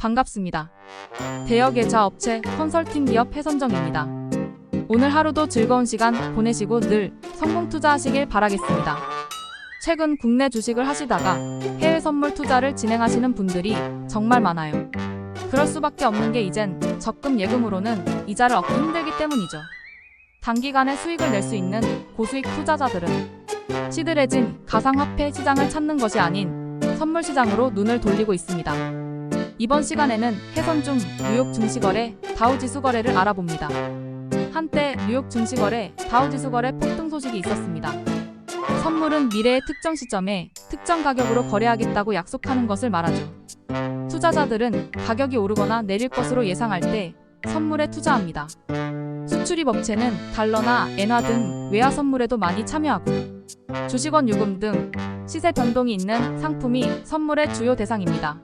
반갑습니다. 대여계좌 업체 컨설팅 기업 해선정입니다. 오늘 하루도 즐거운 시간 보내시고 늘 성공 투자하시길 바라겠습니다. 최근 국내 주식을 하시다가 해외 선물 투자를 진행하시는 분들이 정말 많아요. 그럴 수밖에 없는 게 이젠 적금 예금으로는 이자를 얻기 힘들기 때문이죠. 단기간에 수익을 낼 수 있는 고수익 투자자들은 시들해진 가상화폐 시장을 찾는 것이 아닌 선물 시장으로 눈을 돌리고 있습니다. 이번 시간에는 해선중 뉴욕 증시거래 다우지수 거래를 알아봅니다. 한때 뉴욕 증시거래 다우지수 거래 폭등 소식이 있었습니다. 선물은 미래의 특정 시점에 특정 가격으로 거래하겠다고 약속하는 것을 말하죠. 투자자들은 가격이 오르거나 내릴 것으로 예상할 때 선물에 투자합니다. 수출입 업체는 달러나 엔화 등 외화 선물에도 많이 참여하고 주식원 유금 등 시세 변동이 있는 상품이 선물의 주요 대상입니다.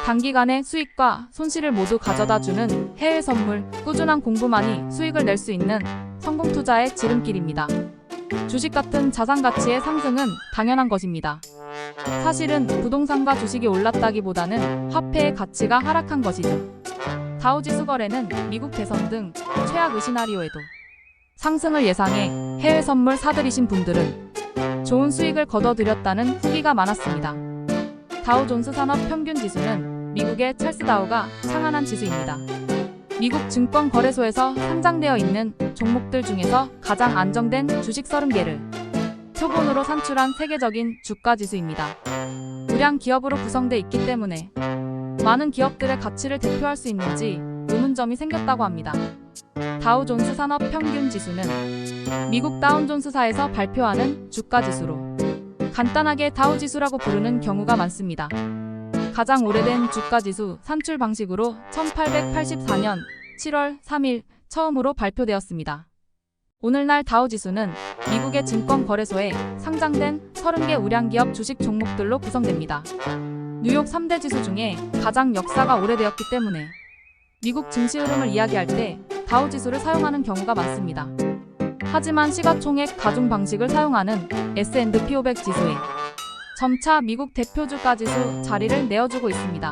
단기간의 수익과 손실을 모두 가져다주는 해외 선물, 꾸준한 공부만이 수익을 낼 수 있는 성공 투자의 지름길입니다. 주식 같은 자산 가치의 상승은 당연한 것입니다. 사실은 부동산과 주식이 올랐다기보다는 화폐의 가치가 하락한 것이죠. 다우지수 거래는 미국 대선 등 최악의 시나리오에도 상승을 예상해 해외 선물 사들이신 분들은 좋은 수익을 거둬들였다는 후기가 많았습니다. 다우존스 산업 평균 지수는 미국의 찰스 다우가 상한한 지수입니다. 미국 증권거래소에서 상장되어 있는 종목들 중에서 가장 안정된 주식 30개를 표본으로 산출한 세계적인 주가지수입니다. 우량 기업으로 구성돼 있기 때문에 많은 기업들의 가치를 대표할 수 있는지 의문점이 생겼다고 합니다. 다우존스 산업 평균 지수는 미국 다운존스사에서 발표하는 주가지수로 간단하게 다우지수라고 부르는 경우가 많습니다. 가장 오래된 주가지수 산출 방식으로 1884년 7월 3일 처음으로 발표되었습니다. 오늘날 다우지수는 미국의 증권거래소에 상장된 30개 우량기업 주식 종목들로 구성됩니다. 뉴욕 3대 지수 중에 가장 역사가 오래되었기 때문에 미국 증시 흐름을 이야기할 때 다우지수를 사용하는 경우가 많습니다. 하지만 시가총액 가중 방식을 사용하는 S&P 500 지수에 점차 미국 대표 주가지수 자리를 내어주고 있습니다.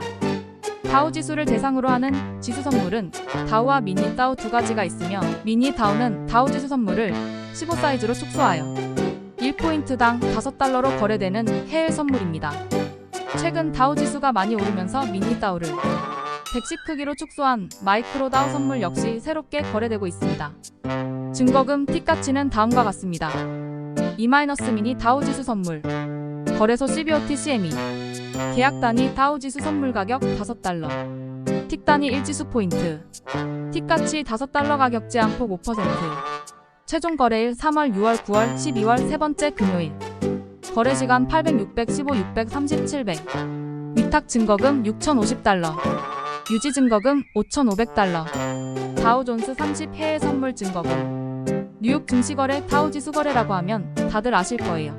다우지수를 대상으로 하는 지수 선물은 다우와 미니 다우 두 가지가 있으며 미니 다우는 다우지수 선물을 15 사이즈로 축소하여 1포인트당 5달러로 거래되는 해외 선물입니다. 최근 다우지수가 많이 오르면서 미니 다우를 110 크기로 축소한 마이크로 다우 선물 역시 새롭게 거래되고 있습니다. 증거금 T가치는 다음과 같습니다. E-미니 다우지수 선물 거래소 CBOT CME 계약 단위 다우지수 선물 가격 5달러 틱 단위 1지수 포인트 T가치 5달러 가격 제한폭 5% 최종 거래일 3월, 6월, 9월, 12월 세 번째 금요일 거래시간 800, 600, 15, 630, 700 위탁 증거금 6,050달러 유지 증거금 5,500달러 다우존스 30 해외 선물 증거금 뉴욕 증시거래 다우지수 거래라고 하면 다들 아실 거예요.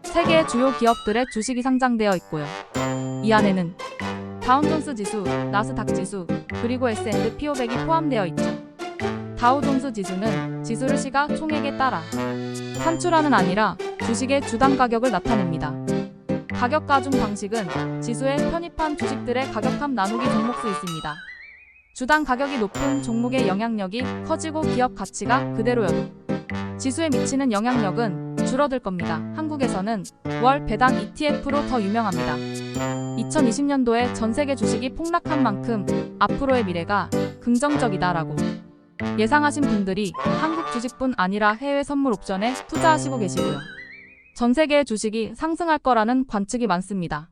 세계의 주요 기업들의 주식이 상장되어 있고요. 이 안에는 다운존스 지수, 나스닥 지수, 그리고 S&P 500이 포함되어 있죠. 다우존스 지수는 지수를 시가총액에 따라 산출하는 아니라 주식의 주당 가격을 나타냅니다. 가격 가중 방식은 지수에 편입한 주식들의 가격합 나누기 종목수 있습니다. 주당 가격이 높은 종목의 영향력이 커지고 기업 가치가 그대로여도 지수에 미치는 영향력은 줄어들 겁니다. 한국에서는 월 배당 ETF로 더 유명합니다. 2020년도에 전 세계 주식이 폭락한 만큼 앞으로의 미래가 긍정적이다라고 예상하신 분들이 한국 주식뿐 아니라 해외 선물 옵션에 투자하시고 계시고요. 전 세계의 주식이 상승할 거라는 관측이 많습니다.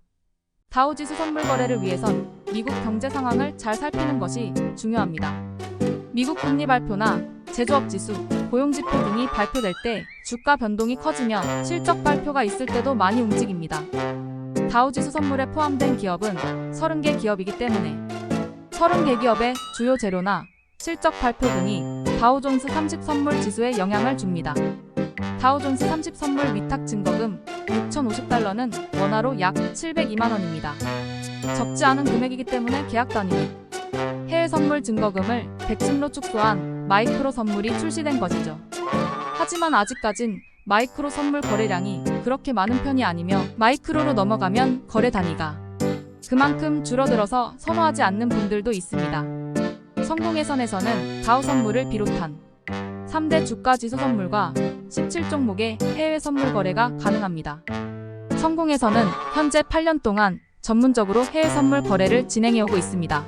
다우지수 선물 거래를 위해선 미국 경제 상황을 잘 살피는 것이 중요합니다. 미국 금리 발표나 제조업 지수, 고용지표 등이 발표될 때 주가 변동이 커지며 실적 발표가 있을 때도 많이 움직입니다. 다우지수 선물에 포함된 기업은 30개 기업이기 때문에 30개 기업의 주요 재료나 실적 발표 등이 다우존스 30 선물 지수에 영향을 줍니다. 다우존스 30 선물 위탁 증거금 6,050달러는 원화로 약 702만 원입니다. 적지 않은 금액이기 때문에 계약 단위 해외 선물 증거금을 110로 축소한 마이크로 선물이 출시된 것이죠. 하지만 아직까진 마이크로 선물 거래량이 그렇게 많은 편이 아니며 마이크로로 넘어가면 거래 단위가 그만큼 줄어들어서 선호하지 않는 분들도 있습니다. 성공회선에서는 다우 선물을 비롯한 3대 주가 지수 선물과 17종목의 해외 선물 거래가 가능합니다. 성공회선은 현재 8년 동안 전문적으로 해외 선물 거래를 진행해오고 있습니다.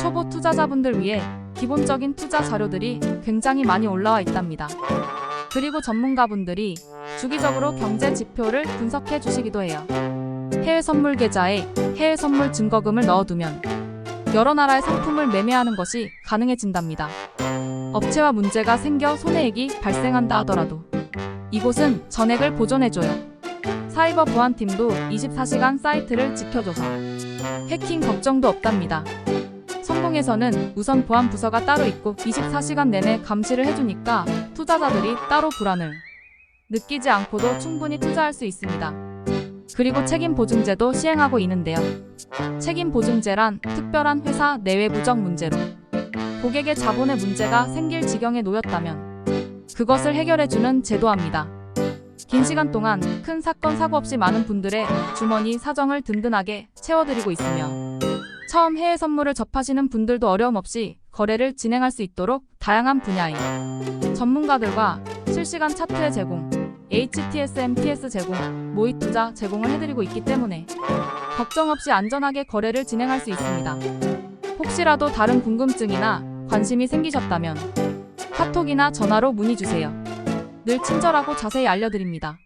초보 투자자분들 위해 기본적인 투자 자료들이 굉장히 많이 올라와 있답니다. 그리고 전문가분들이 주기적으로 경제 지표를 분석해 주시기도 해요. 해외 선물 계좌에 해외 선물 증거금을 넣어두면 여러 나라의 상품을 매매하는 것이 가능해진답니다. 업체와 문제가 생겨 손해액이 발생한다 하더라도 이곳은 전액을 보존해줘요. 사이버 보안팀도 24시간 사이트를 지켜줘서 해킹 걱정도 없답니다. 성공회선은 우선 보안 부서가 따로 있고 24시간 내내 감시를 해주니까 투자자들이 따로 불안을 느끼지 않고도 충분히 투자할 수 있습니다. 그리고 책임보증제도 시행하고 있는데요. 책임보증제란 특별한 회사 내외부적 문제로 고객의 자본에 문제가 생길 지경에 놓였다면 그것을 해결해주는 제도합니다. 긴 시간 동안 큰 사건 사고 없이 많은 분들의 주머니 사정을 든든하게 채워드리고 있으며 처음 해외 선물을 접하시는 분들도 어려움 없이 거래를 진행할 수 있도록 다양한 분야의 전문가들과 실시간 차트의 제공, HTS, MTS 제공, 모의 투자 제공을 해드리고 있기 때문에 걱정 없이 안전하게 거래를 진행할 수 있습니다. 혹시라도 다른 궁금증이나 관심이 생기셨다면 카톡이나 전화로 문의 주세요. 늘 친절하고 자세히 알려드립니다.